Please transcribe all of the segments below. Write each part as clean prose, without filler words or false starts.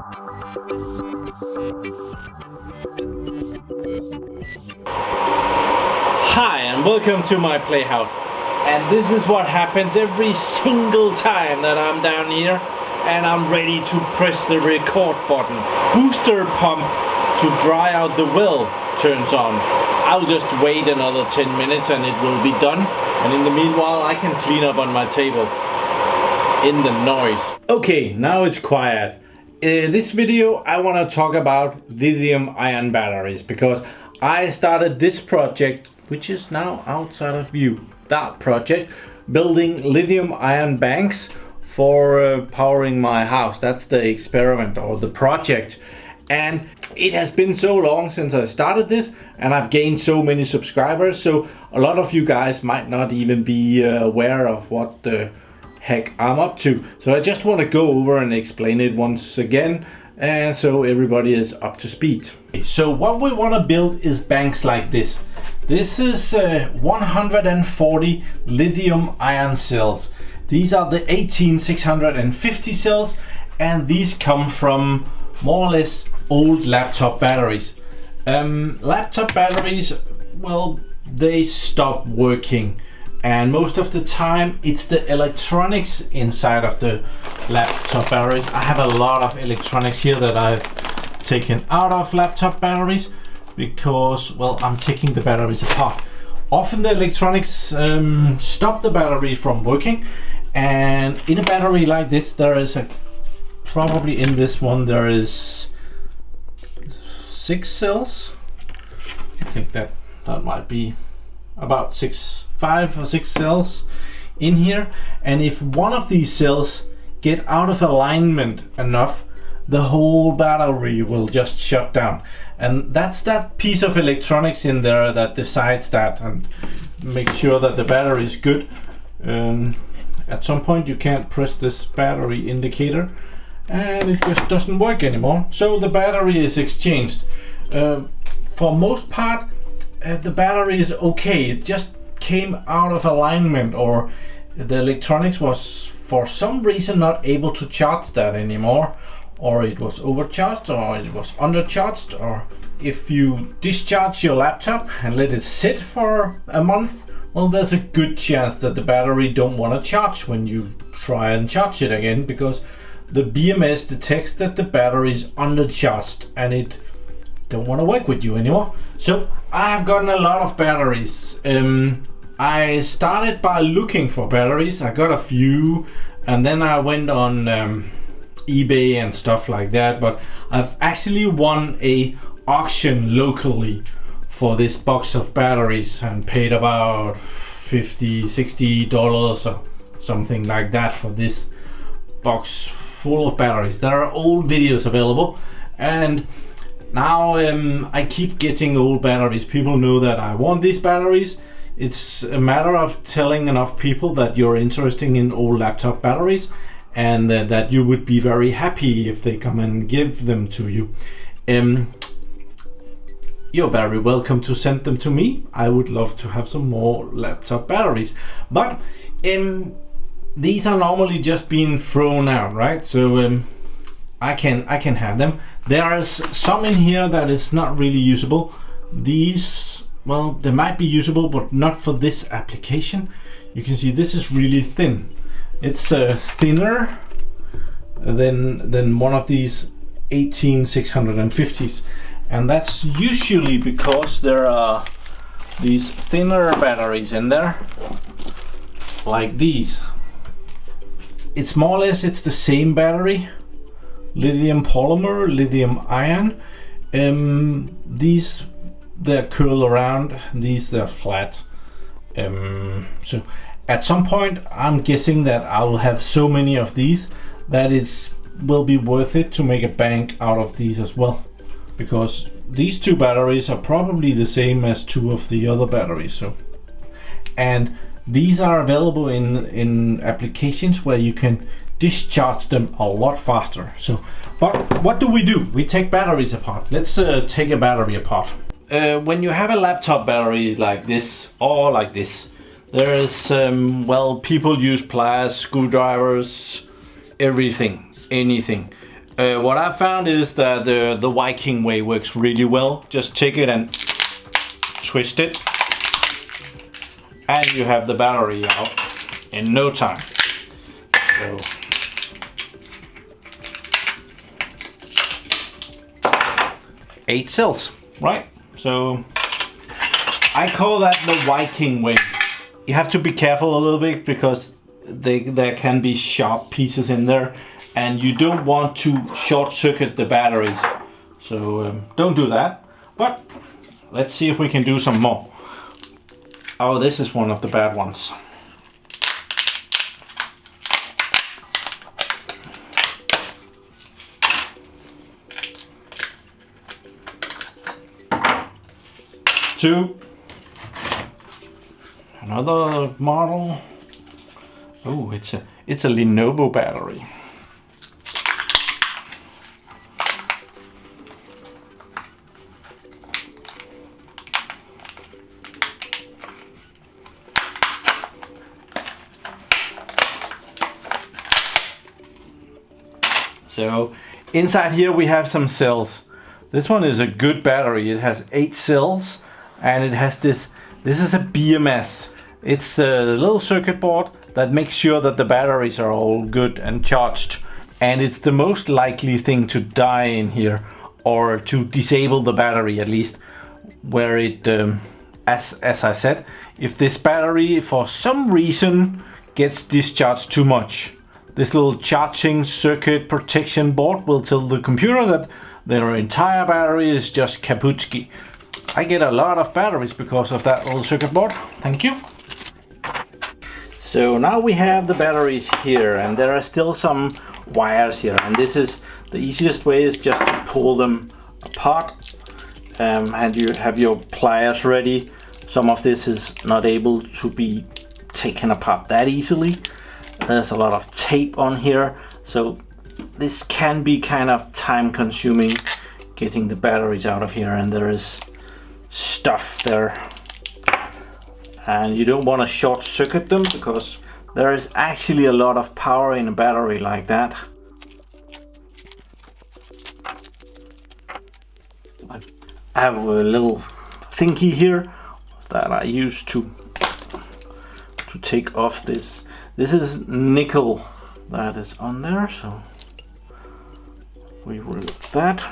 Hi and welcome to my PlayHouse. And this is what happens every single time that I'm down here and I'm ready to press the record button. Booster pump to dry out the well turns on. I'll just wait another 10 minutes and it will be done. And in the meanwhile I can clean up on my table in the noise. Okay, now it's quiet. This video I want to talk about lithium ion batteries because I started this project, which is now outside of view. That project, building lithium ion banks for powering my house. That's the experiment or the project. And it has been so long since I started this and I've gained so many subscribers. So a lot of you guys might not even be aware of what the heck I'm up to. So I just want to go over and explain it once again. And so everybody is up to speed. So what we want to build is banks like this. This is 140 lithium ion cells. These are the 18650 cells and these come from more or less old laptop batteries. Laptop batteries, well, they stop working. And most of the time it's the electronics inside of the laptop batteries. I have a lot of electronics here that I've taken out of laptop batteries because, well, I'm taking the batteries apart. Often the electronics stop the battery from working, and in a battery like this there is probably in this one there is 6 cells. I think that might be about 5 or 6 cells in here, and if one of these cells get out of alignment enough, the whole battery will just shut down. And that's that piece of electronics in there that decides that and make sure that the battery is good. At some point you can't press this battery indicator and it just doesn't work anymore, so the battery is exchanged. For most part the battery is okay. It just came out of alignment, or the electronics was for some reason not able to charge that anymore, or it was overcharged, or it was undercharged. Or if you discharge your laptop and let it sit for a month, well, there's a good chance that the battery don't want to charge when you try and charge it again, because the BMS detects that the battery is undercharged and it don't want to work with you anymore. So I have gotten a lot of batteries. I started by looking for batteries. I got a few and then I went on eBay and stuff like that, but I've actually won a auction locally for this box of batteries and paid about $50-60 or something like that for this box full of batteries. There are old videos available, and now I keep getting old batteries. People know that I want these batteries. It's a matter of telling enough people that you're interested in old laptop batteries and that you would be very happy if they come and give them to you. You're very welcome to send them to me. I would love to have some more laptop batteries, but these are normally just being thrown out, right? So I can have them. There is some in here that is not really usable. These, well, they might be usable, but not for this application. You can see this is really thin. It's thinner than one of these 18650s, and that's usually because there are these thinner batteries in there, like these. It's more or less, it's the same battery, lithium polymer, lithium ion. These, they're curled around, these they're flat. So at some point I'm guessing that I will have so many of these that it will be worth it to make a bank out of these as well, because these two batteries are probably the same as two of the other batteries. So, and these are available in applications where you can discharge them a lot faster. So, but what do? We take batteries apart. Let's take a battery apart. When you have a laptop battery like this or like this, there is well, people use pliers, screwdrivers, everything, anything. What I found is that the Viking way works really well. Just take it and twist it, and you have the battery out in no time. So 8 cells, right? So I call that the Viking way. You have to be careful a little bit because there can be sharp pieces in there, and you don't want to short circuit the batteries. So don't do that. But let's see if we can do some more. Oh, this is one of the bad ones. Two. Another model. Oh, it's a Lenovo battery. So inside here we have some cells. This one is a good battery. It has 8 cells, and it has this is a BMS. It's a little circuit board that makes sure that the batteries are all good and charged. And it's the most likely thing to die in here, or to disable the battery at least, where it, as I said, if this battery for some reason gets discharged too much, this little charging circuit protection board will tell the computer that their entire battery is just kaputski. I get a lot of batteries because of that little circuit board. Thank you. So now we have the batteries here, and there are still some wires here, and this is the easiest way is just to pull them apart, and you have your pliers ready. Some of this is not able to be taken apart that easily. There's a lot of tape on here, so this can be kind of time consuming getting the batteries out of here, and there is stuff there, and you don't want to short circuit them because there is actually a lot of power in a battery like that. I have a little thingy here that I use to take off this. This is nickel that is on there, so we remove that.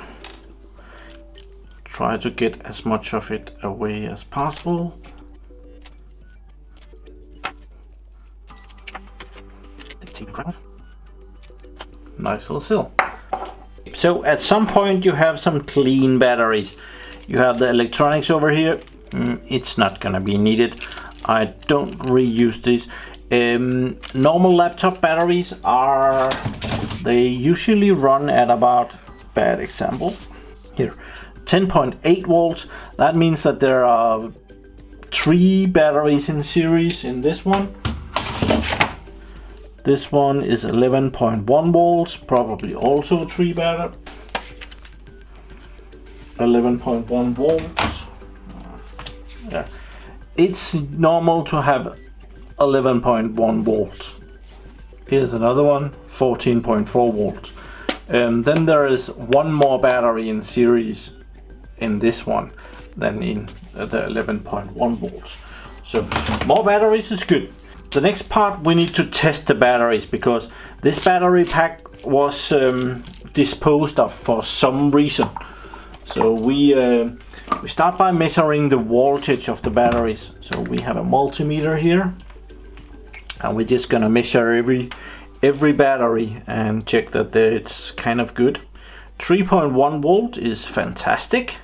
Try to get as much of it away as possible. Nice little seal. So at some point you have some clean batteries. You have the electronics over here. It's not gonna be needed. I don't reuse these. Normal laptop batteries they usually run at about, bad example here, 10.8 volts. That means that there are 3 batteries in series in this one. This one is 11.1 volts, probably also 3 battery. 11.1 volts. Yeah. It's normal to have 11.1 volts. Here's another one, 14.4 volts. Then there is one more battery in series in this one than in the 11.1 volts. So more batteries is good. The next part, we need to test the batteries because this battery pack was disposed of for some reason. So we start by measuring the voltage of the batteries. So we have a multimeter here, and we're just gonna measure every battery and check that it's kind of good. 3.1 volt is fantastic.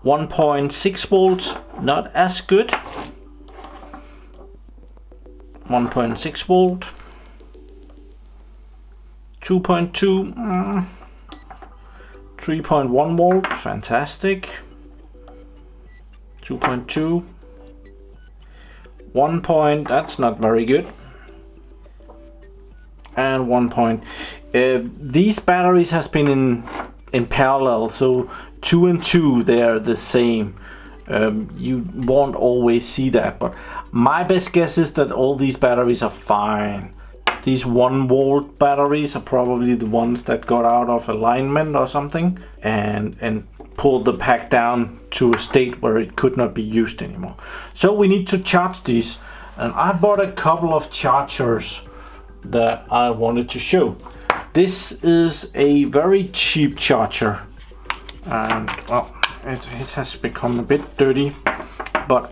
1.6 volts, not as good. 1.6 volt. 2.2. 3.1 volt, fantastic. 2.2. 1 point, that's not very good. And 1 point. These batteries has been in parallel, so 2 and 2, they're the same. You won't always see that, but my best guess is that all these batteries are fine. These 1-volt batteries are probably the ones that got out of alignment or something and pulled the pack down to a state where it could not be used anymore. So we need to charge these, and I bought a couple of chargers that I wanted to show. This is a very cheap charger, and well, it has become a bit dirty, but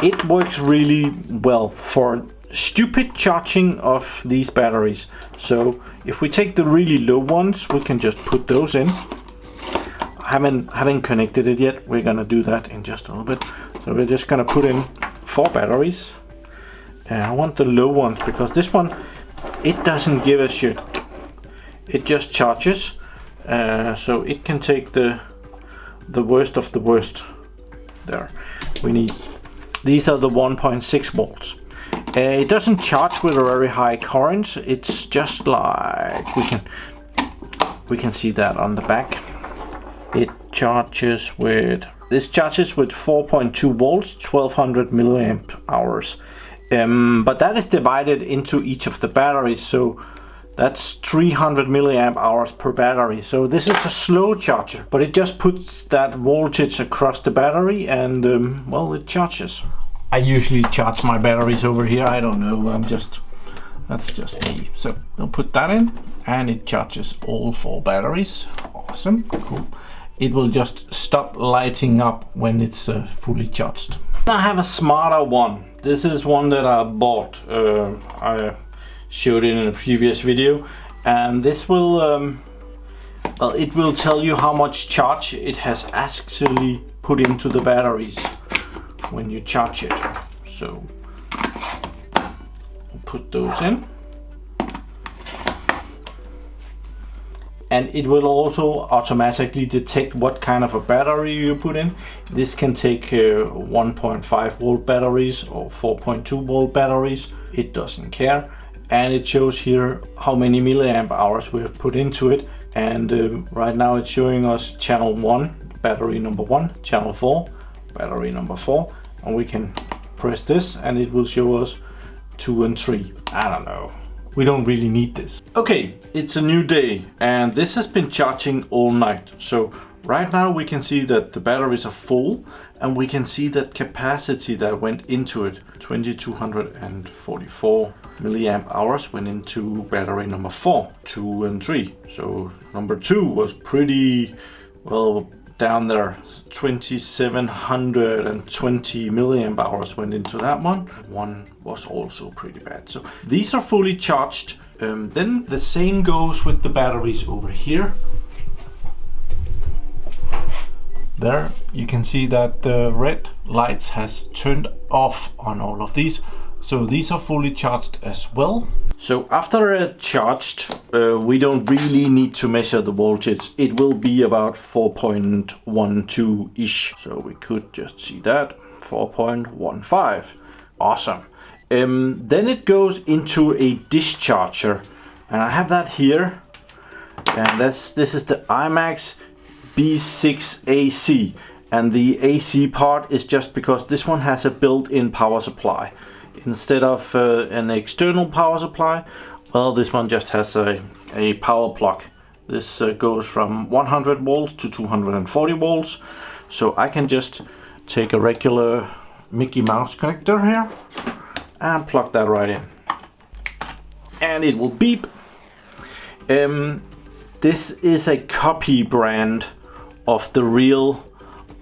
it works really well for stupid charging of these batteries. So if we take the really low ones, we can just put those in. I haven't connected it yet. We're gonna do that in just a little bit. So we're just gonna put in 4 batteries, and I want the low ones because this one, it doesn't give a shit. It just charges, so it can take the worst of the worst. There, we need, these are the 1.6 volts. It doesn't charge with a very high current. It's just like we can see that on the back. It charges with, this charges with 4.2 volts, 1200 milliamp hours. But that is divided into each of the batteries, so that's 300 milliamp hours per battery. So this is a slow charger, but it just puts that voltage across the battery and well, it charges. I usually charge my batteries over here. I don't know, that's just me. So I'll put that in and it charges all 4 batteries. Awesome, cool. It will just stop lighting up when it's fully charged. I have a smarter one. This is one that I bought. I showed it in a previous video, and this will well, it will tell you how much charge it has actually put into the batteries when you charge it. So we'll put those in, and it will also automatically detect what kind of a battery you put in. This can take 1.5 volt batteries or 4.2 volt batteries. It doesn't care. And it shows here how many milliamp hours we have put into it. And right now it's showing us channel 1, battery number 1, channel 4, battery number 4. And we can press this and it will show us 2 and 3. I don't know. We don't really need this. Okay, it's a new day and this has been charging all night. So right now we can see that the batteries are full and we can see that capacity that went into it, 2244 milliamp hours went into battery number 4, 2 and 3. So number 2 was pretty well down there. 2720 milliamp hours went into that one. One was also pretty bad. So these are fully charged. Then the same goes with the batteries over here. There you can see that the red lights has turned off on all of these. So these are fully charged as well. So after charged, we don't really need to measure the voltage. It will be about 4.12-ish. So we could just see that, 4.15. Awesome. Then it goes into a discharger. And I have that here. And this is the IMAX B6AC. And the AC part is just because this one has a built-in power supply. Instead of an external power supply, well, this one just has a power plug. This goes from 100 volts to 240 volts. So I can just take a regular Mickey Mouse connector here and plug that right in. And it will beep. This is a copy brand of the real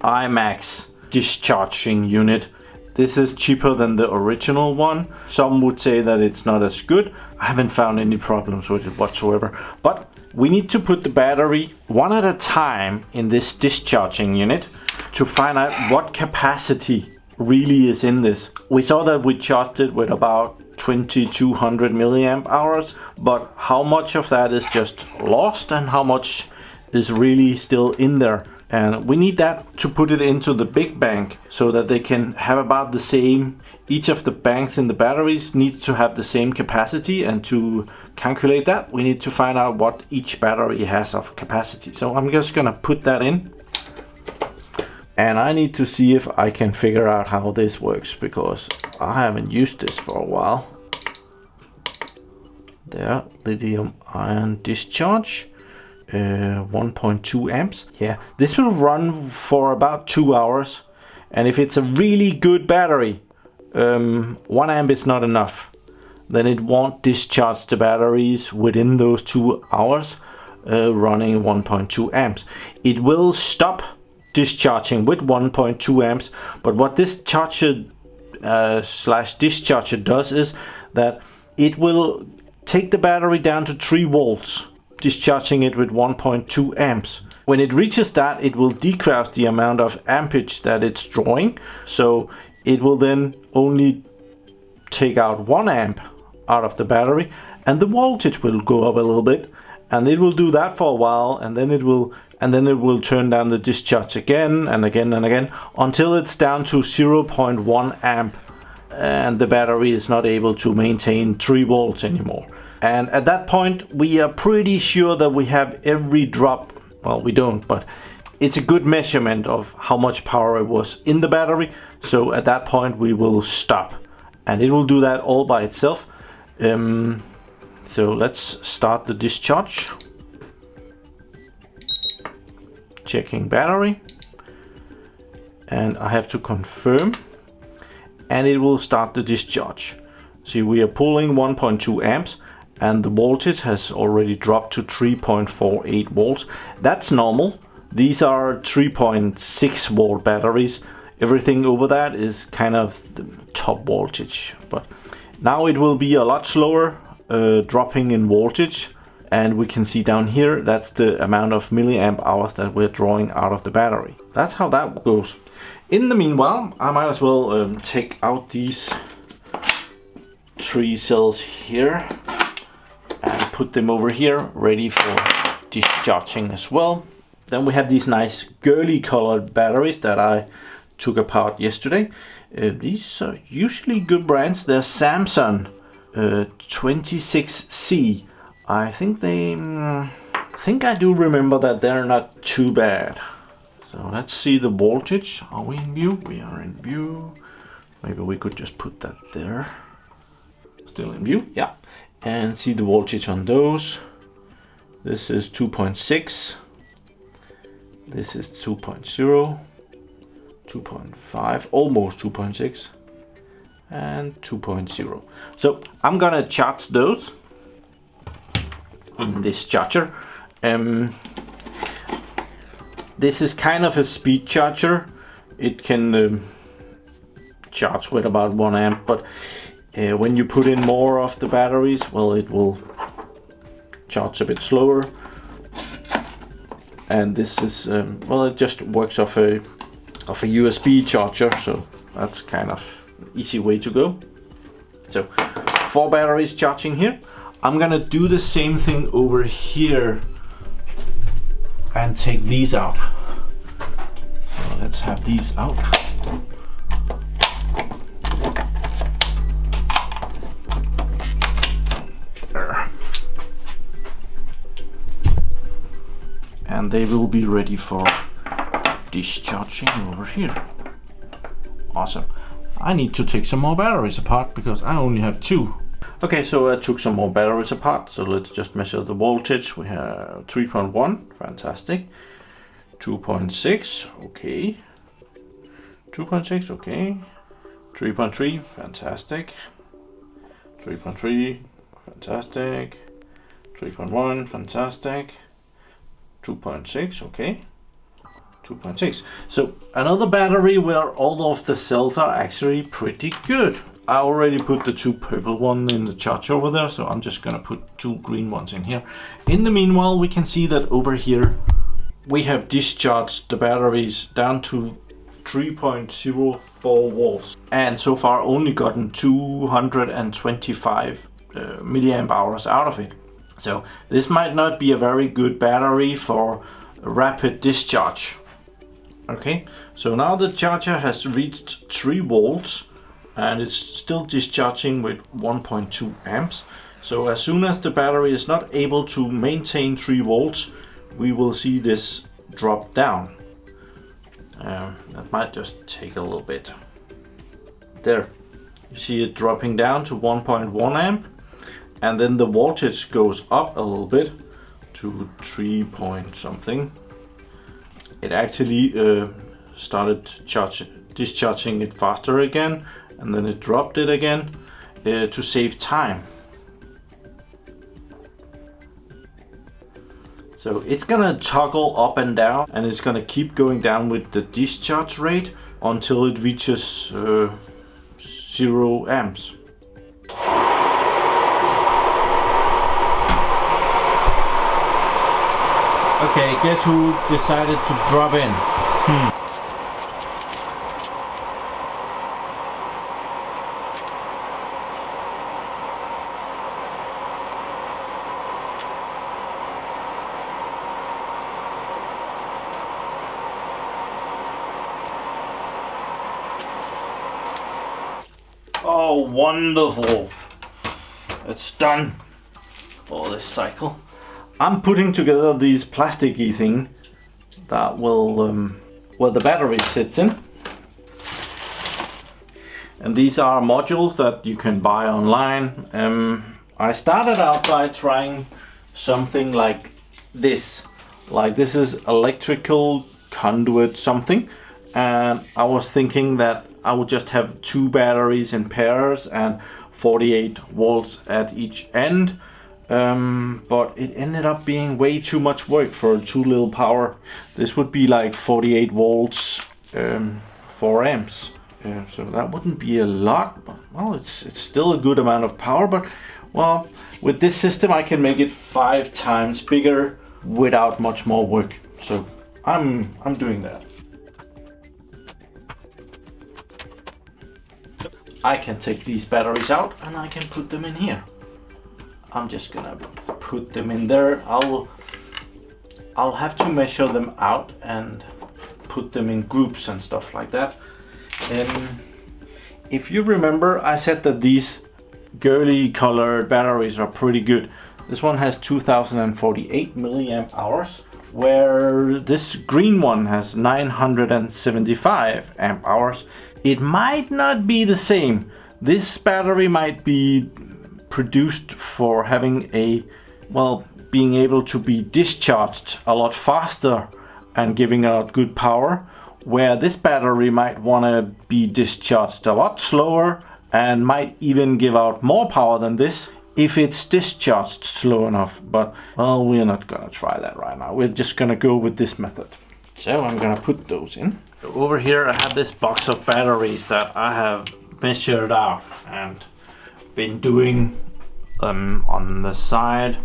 IMAX discharging unit. This is cheaper than the original one. Some would say that it's not as good. I haven't found any problems with it whatsoever. But we need to put the battery one at a time in this discharging unit to find out what capacity really is in this. We saw that we charged it with about 2200 milliamp hours, but how much of that is just lost and how much is really still in there? And we need that to put it into the big bank so that they can have about the same. Each of the banks in the batteries needs to have the same capacity, and to calculate that we need to find out what each battery has of capacity. So I'm just gonna put that in, and I need to see if I can figure out how this works because I haven't used this for a while. There, lithium ion discharge, 1.2 amps. Yeah, this will run for about 2 hours, and if it's a really good battery, 1 amp is not enough. Then it won't discharge the batteries within those 2 hours, running 1.2 amps. It will stop discharging with 1.2 amps, but what this charger slash discharger does is that it will take the battery down to 3 volts, discharging it with 1.2 amps. When it reaches that, it will decrease the amount of ampage that it's drawing, so it will then only take out 1 amp out of the battery, and the voltage will go up a little bit, and it will do that for a while, and then it will turn down the discharge again and again and again until it's down to 0.1 amp, and the battery is not able to maintain 3 volts anymore. And at that point, we are pretty sure that we have every drop. Well, we don't, but it's a good measurement of how much power it was in the battery. So at that point, we will stop, and it will do that all by itself. So let's start the discharge. Checking battery, and I have to confirm, and it will start the discharge. See, we are pulling 1.2 amps, and the voltage has already dropped to 3.48 volts. That's normal. These are 3.6 volt batteries. Everything over that is kind of the top voltage, but now it will be a lot slower dropping in voltage. And we can see down here, that's the amount of milliamp hours that we're drawing out of the battery. That's how that goes. In the meanwhile, I might as well take out these 3 cells here and put them over here, ready for discharging as well. Then we have these nice girly colored batteries that I took apart yesterday. These are usually good brands. They're Samsung 26C. I think I do remember that they're not too bad. So let's see the voltage. Are we in view? We are in view. Maybe we could just put that there. Still in view, yeah. And see the voltage on those. This is 2.6. This is 2.0, 2.5, almost 2.6, and 2.0. So I'm gonna charge those in this charger. This is kind of a speed charger. It can charge with about 1 amp, but when you put in more of the batteries, well, it will charge a bit slower. And this is well, it just works off a USB charger, so that's kind of an easy way to go. So 4 batteries charging here. I'm gonna do the same thing over here and take these out. So let's have these out. There. And they will be ready for discharging over here. Awesome. I need to take some more batteries apart because I only have 2. Okay, so I took some more batteries apart, so let's just measure the voltage. We have 3.1, fantastic. 2.6, okay. 2.6, okay. 3.3, fantastic. 3.3, fantastic. 3.1, fantastic. 2.6, okay. 2.6. So another battery where all of the cells are actually pretty good. I already put the 2 purple ones in the charger over there, so I'm just gonna put 2 green ones in here. In the meanwhile, we can see that over here we have discharged the batteries down to 3.04 volts, and so far only gotten 225 milliamp hours out of it. So this might not be a very good battery for rapid discharge. Okay, so now the charger has reached 3 volts and it's still discharging with 1.2 amps. So as soon as the battery is not able to maintain 3 volts, we will see this drop down. That might just take a little bit. There, you see it dropping down to 1.1 amp, and then the voltage goes up a little bit to 3 point something. It actually started discharging it faster again, and then it dropped it again to save time. So it's gonna toggle up and down, and it's gonna keep going down with the discharge rate until it reaches 0 amps. Okay, guess who decided to drop in? Oh, wonderful! It's done for this cycle. I'm putting together these plasticky thing that will where the battery sits in, and these are modules that you can buy online. I started out by trying something like this. Like, this is electrical conduit something, and I was thinking that I would just have 2 batteries in pairs and 48 volts at each end, but it ended up being way too much work for too little power. This would be like 48 volts, 4 amps, so that wouldn't be a lot, but well, it's still a good amount of power. But well, with this system I can make it 5 times bigger without much more work, so I'm doing that. I can take these batteries out and I can put them in here. I'm just gonna put them in there. I'll have to measure them out and put them in groups and stuff like that. If you remember, I said that these girly colored batteries are pretty good. This one has 2048 milliamp hours, where this green one has 975 amp hours. It might not be the same. This battery might be produced for having being able to be discharged a lot faster and giving out good power, where this battery might want to be discharged a lot slower and might even give out more power than this if it's discharged slow enough. But well, we're not gonna try that right now. We're just gonna go with this method. So I'm gonna put those in. Over here I have this box of batteries that I have measured out and been doing on the side.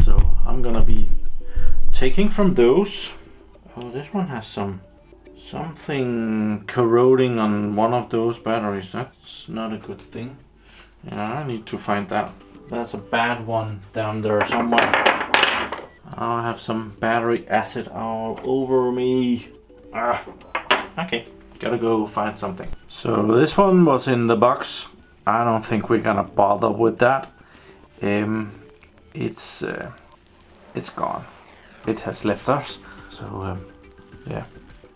So I'm gonna be taking from those. Oh, this one has something corroding on one of those batteries. That's not a good thing. Yeah, I need to find that. That's a bad one down there somewhere. I have some battery acid all over me. Okay, gotta go find something. So this one was in the box. I don't think we're gonna bother with that. It's gone. It has left us. So yeah,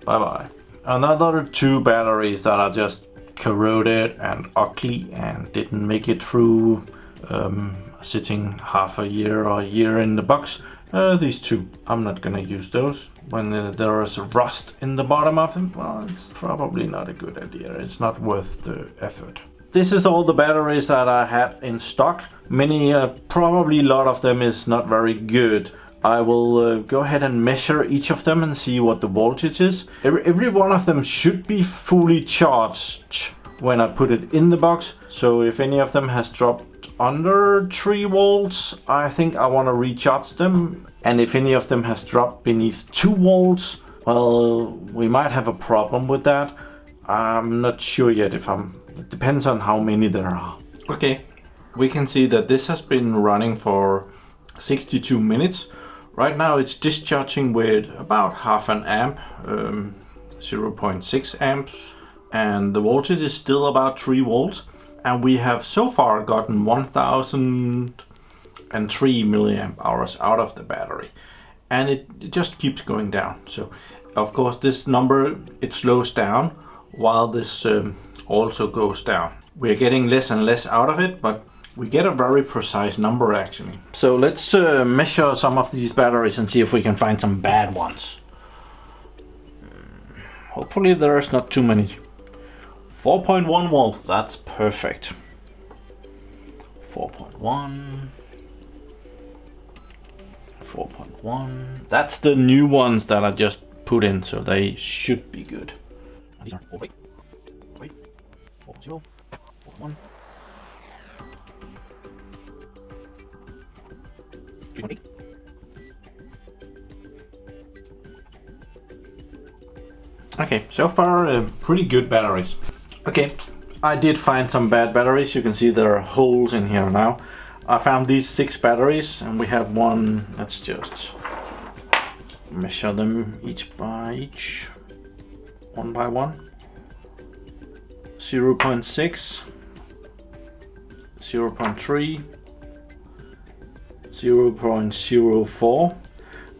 bye bye. Another 2 batteries that are just corroded and ugly and didn't make it through sitting half a year or a year in the box. These 2, I'm not gonna use those. When there is rust in the bottom of them, well, it's probably not a good idea. It's not worth the effort. This is all the batteries that I had in stock. Probably a lot of them is not very good. I will go ahead and measure each of them and see what the voltage is. Every one of them should be fully charged when I put it in the box. So if any of them has dropped under 3 volts, I think I want to recharge them. And if any of them has dropped beneath 2 volts, well, we might have a problem with that. I'm not sure yet it depends on how many there are. Okay, we can see that this has been running for 62 minutes. Right now it's discharging with about half an amp, 0.6 amps, and the voltage is still about 3 volts. And we have so far gotten 1003 milliamp hours out of the battery, and it just keeps going down. So of course this number, it slows down while this also goes down. We're getting less and less out of it, but We get a very precise number actually. So let's measure some of these batteries and see if we can find some bad ones. Hopefully there's not too many. 4.1 volt, that's perfect. 4.1. 4.1. That's the new ones that I just put in, so they should be good. These are, oh wait, 4.0, 4.1. 3.8. Okay, so far pretty good batteries. Okay, I did find some bad batteries. You can see there are holes in here now. I found these 6 batteries and we have one. Let's just measure them each by each, one by one. 0.6, 0.3, 0.04,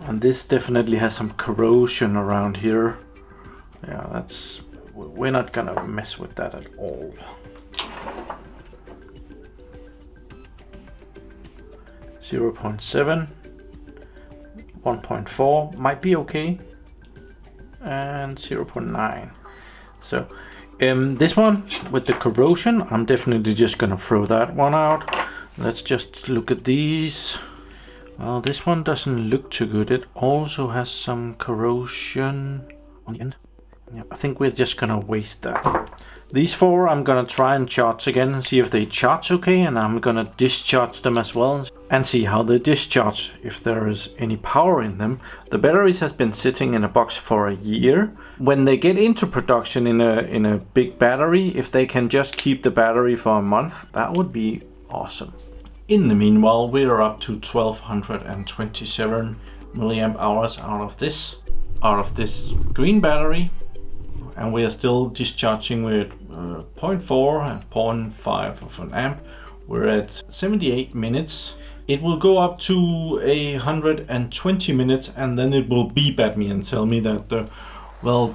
and this definitely has some corrosion around here. Yeah, we're not gonna mess with that at all. 0.7, 1.4 might be okay, and 0.9. So this one with the corrosion, I'm definitely just gonna throw that one out. Let's just look at these. Well, this one doesn't look too good. It also has some corrosion on the end. Yeah, I think we're just gonna waste that. These 4 I'm gonna try and charge again and see if they charge okay, and I'm gonna discharge them as well and see how they discharge, if there is any power in them. The batteries has been sitting in a box for a year. When they get into production in a big battery, if they can just keep the battery for a month, that would be awesome. In the meanwhile, we are up to 1227 milliamp hours out of this green battery. And we are still discharging with 0.4 and 0.5 of an amp. We're at 78 minutes. It will go up to 120 minutes and then it will beep at me and tell me that the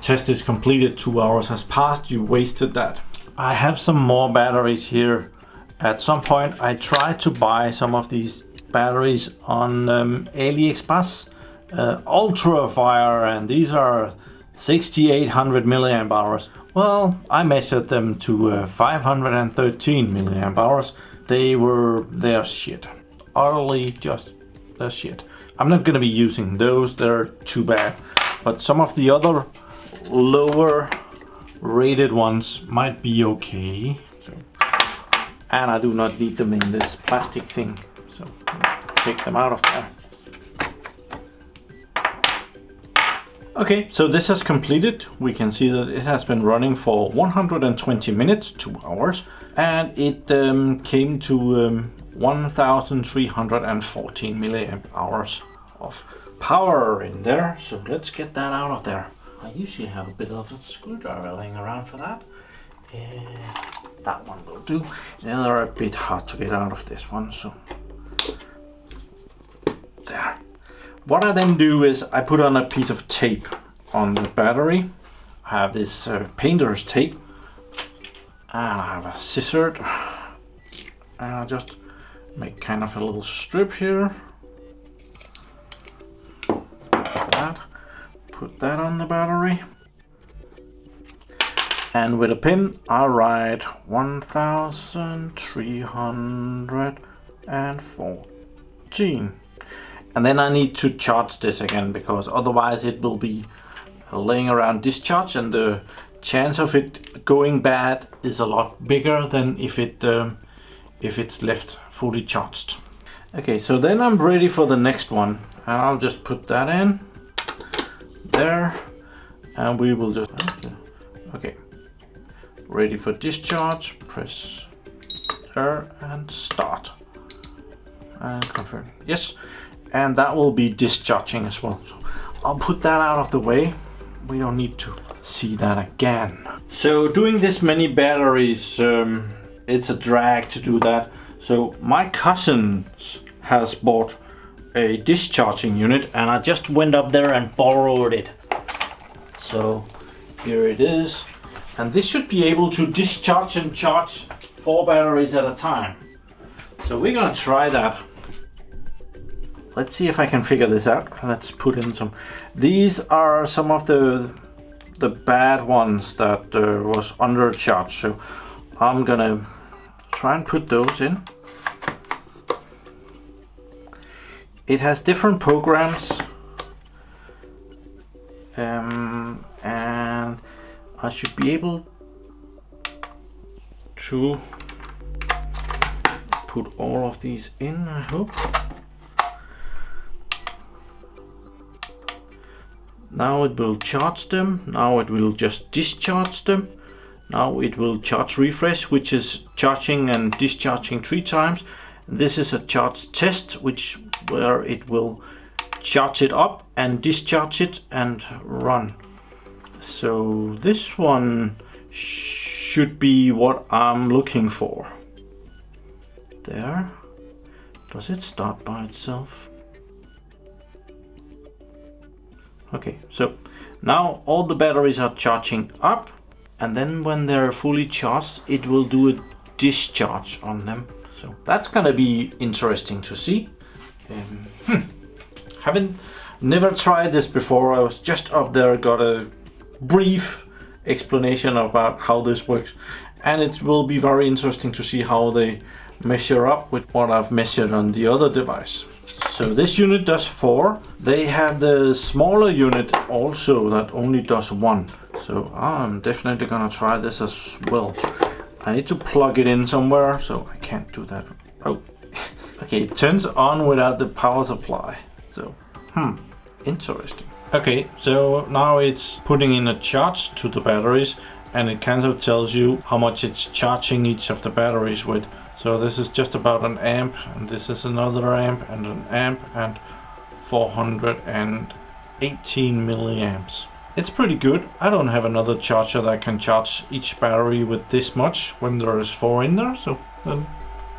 test is completed, 2 hours has passed, you wasted that. I have some more batteries here. At some point I tried to buy some of these batteries on AliExpress, Ultrafire, and these are 6800 milliamp hours. Well, I measured them to 513 milliamp hours. They're shit. Utterly just they're shit. I'm not gonna be using those, they're too bad. But some of the other lower rated ones might be okay. And I do not need them in this plastic thing, so take them out of there. Okay, so this has completed. We can see that it has been running for 120 minutes, 2 hours, and it came to 1314 milliamp hours of power in there. So let's get that out of there. I usually have a bit of a screwdriver laying around for that. That one will do. And they're a bit hard to get out of this one, so there. What I then do is I put on a piece of tape on the battery. I have this painter's tape, and I have a scissor, and I just make kind of a little strip here. Like that. Put that on the battery, and with a pin I write 1314. And then I need to charge this again, because otherwise it will be laying around discharge, and the chance of it going bad is a lot bigger than if it's left fully charged. Okay, so then I'm ready for the next one, and I'll just put that in there, and we will just okay, ready for discharge. Press there and start and confirm. Yes. And that will be discharging as well. So I'll put that out of the way. We don't need to see that again. So doing this many batteries, it's a drag to do that. So my cousin has bought a discharging unit, and I just went up there and borrowed it. So here it is. And this should be able to discharge and charge 4 batteries at a time. So we're gonna try that. Let's see if I can figure this out. Let's put in some. These are some of the bad ones that was undercharged. So I'm gonna try and put those in. It has different programs, and I should be able to put all of these in, I hope. Now it will charge them, now it will just discharge them. Now it will charge refresh, which is charging and discharging 3 times. This is a charge test, where it will charge it up and discharge it and run. So this one should be what I'm looking for. There. Does it start by itself? Okay, so now all the batteries are charging up, and then when they're fully charged, it will do a discharge on them. So that's gonna be interesting to see. Never tried this before. I was just up there, got a brief explanation about how this works, and it will be very interesting to see how they measure up with what I've measured on the other device. So this unit does 4. They have the smaller unit also that only does 1. So I'm definitely gonna try this as well. I need to plug it in somewhere, so I can't do that. Oh, okay, it turns on without the power supply. So, interesting. Okay, so now it's putting in a charge to the batteries, and it kind of tells you how much it's charging each of the batteries with. So this is just about an amp, and this is another amp, and an amp, and 418 milliamps. It's pretty good. I don't have another charger that can charge each battery with this much when there is 4 in there, so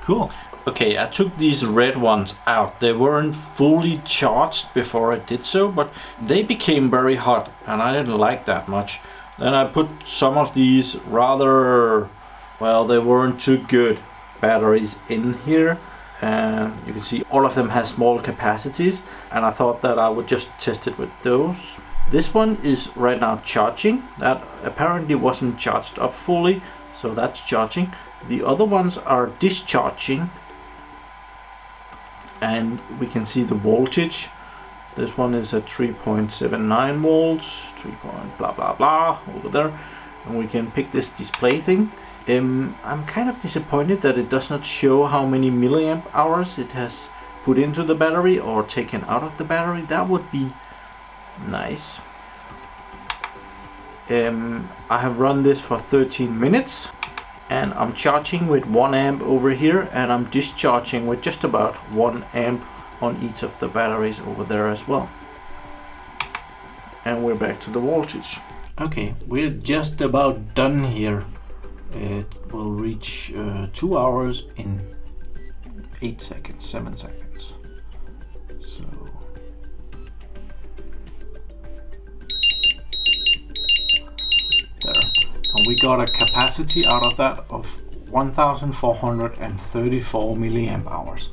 cool. Okay, I took these red ones out. They weren't fully charged before I did so, but they became very hot, and I didn't like that much. Then I put some of these rather, well, they weren't too good batteries in here, and you can see all of them has small capacities, and I thought that I would just test it with those. This one is right now charging. That apparently wasn't charged up fully, so that's charging. The other ones are discharging, and we can see the voltage. This one is at 3.79 volts, 3 point blah blah blah over there, and we can pick this display thing. I'm kind of disappointed that it does not show how many milliamp hours it has put into the battery or taken out of the battery. That would be nice. I have run this for 13 minutes, and I'm charging with 1 amp over here, and I'm discharging with just about 1 amp on each of the batteries over there as well. And we're back to the voltage. Okay, we're just about done here. It will reach 2 hours in 8 seconds, 7 seconds. So there, and we got a capacity out of that of 1434 milliamp hours.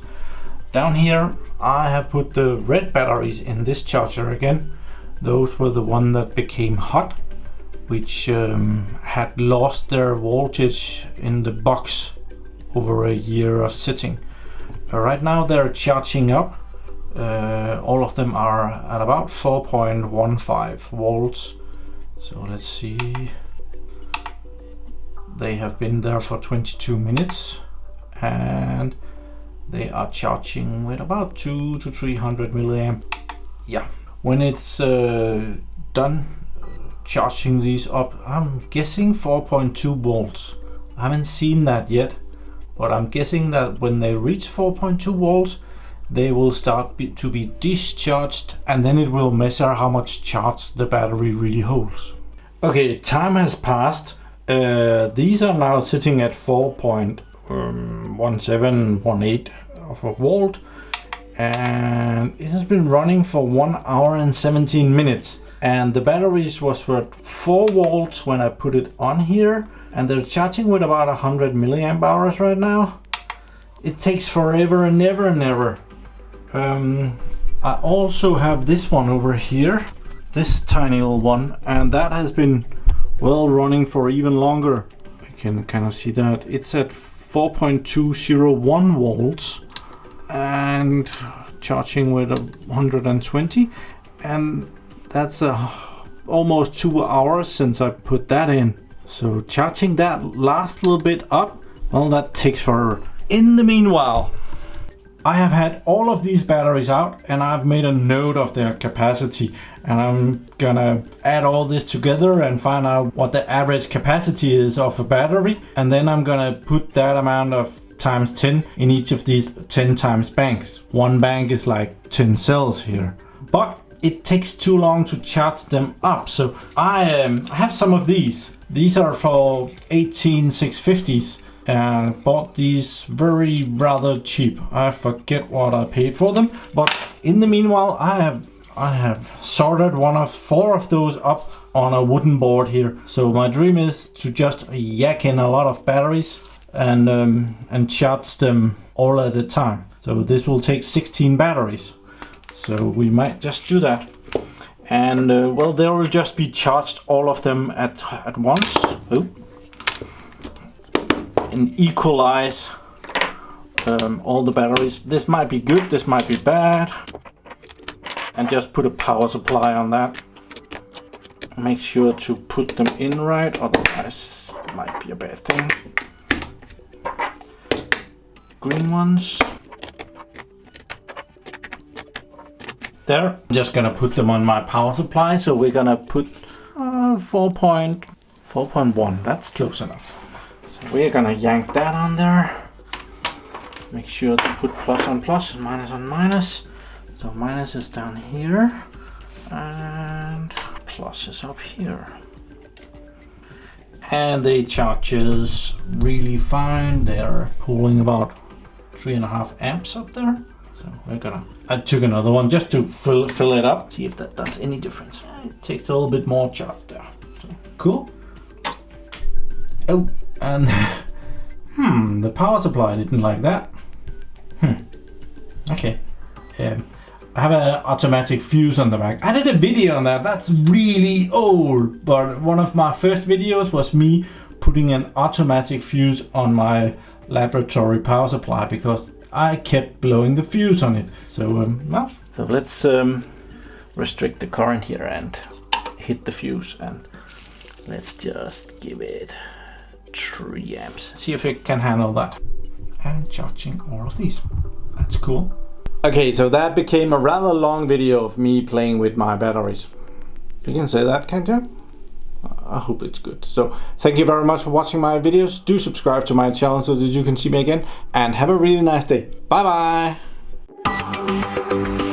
Down here I have put the red batteries in this charger again. Those were the one that became hot, which had lost their voltage in the box over a year of sitting. Right now they're charging up. All of them are at about 4.15 volts. So let's see. They have been there for 22 minutes, and they are charging with about 200 to 300 milliamp. Yeah, when it's done charging these up, I'm guessing 4.2 volts. I haven't seen that yet, but I'm guessing that when they reach 4.2 volts, they will start to be discharged, and then it will measure how much charge the battery really holds. Okay, time has passed. These are now sitting at 4.1718 of a volt, and it has been running for 1 hour and 17 minutes. And the batteries was at 4 volts when I put it on here, and they're charging with about 100 milliamp hours right now. it takes forever and ever and ever. I also have this one over here, this tiny little one, and that has been well running for even longer. You can kind of see that it's at 4.201 volts and charging with 120, and that's almost 2 hours since I put that in. So charging that last little bit up, well, that takes forever. In the meanwhile, I have had all of these batteries out and I've made a note of their capacity, and I'm gonna add all this together and find out what the average capacity is of a battery, and then I'm gonna put that amount of times 10 in each of these 10 times banks. One bank is like 10 cells here, but it takes too long to charge them up, so I have some of these. These are for 18650s. And bought these rather cheap. I forget what I paid for them, but in the meanwhile I have sorted 4 of those up on a wooden board here. So my dream is to just yak in a lot of batteries and charge them all at a time. So this will take 16 batteries, so we might just do that. And well, they will just be charged, all of them at once. And equalize all the batteries. This might be good, this might be bad. And just put a power supply on that. Make sure to put them in right, otherwise it might be a bad thing. Green ones. There. I'm just gonna put them on my power supply, so we're gonna put 4.1, that's close enough. We're gonna yank that on there. Make sure to put plus on plus and minus on minus. So minus is down here and plus is up here. And they charges really fine. They're pulling about 3.5 amps up there. So we're gonna, I took another one just to fill it up. See if that does any difference. It takes a little bit more charge there. So, cool. Oh. And the power supply didn't like that. Okay. I have an automatic fuse on the back. I did a video on that. That's really old, but one of my first videos was me putting an automatic fuse on my laboratory power supply because I kept blowing the fuse on it. So so let's restrict the current here and hit the fuse, and let's just give it 3 amps. See if it can handle that. And charging all of these. That's cool. Okay, so that became a rather long video of me playing with my batteries. You can say that, can't you? I hope it's good. So thank you very much for watching my videos. Do subscribe to my channel so that you can see me again, and have a really nice day. Bye bye.